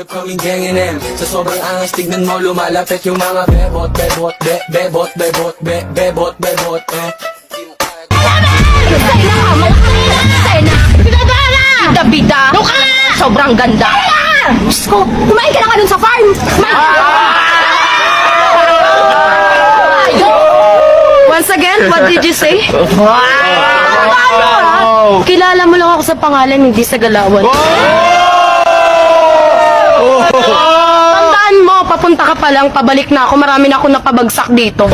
Hulog kaming gangin Sa sobrang angas tignan mo lumalapit yung mga bebot, bebot, bebot, bebot, bebot, bebot, Bida-bida! Sobrang ganda! Diyos ko, kumain ka na nga dun sa farm! Once again, what did you say? Kilala mo lang ako sa pangalan, hindi sa galawan. Tandaan mo, papunta ka pa lang, pabalik na ako, marami na ako napabagsak dito.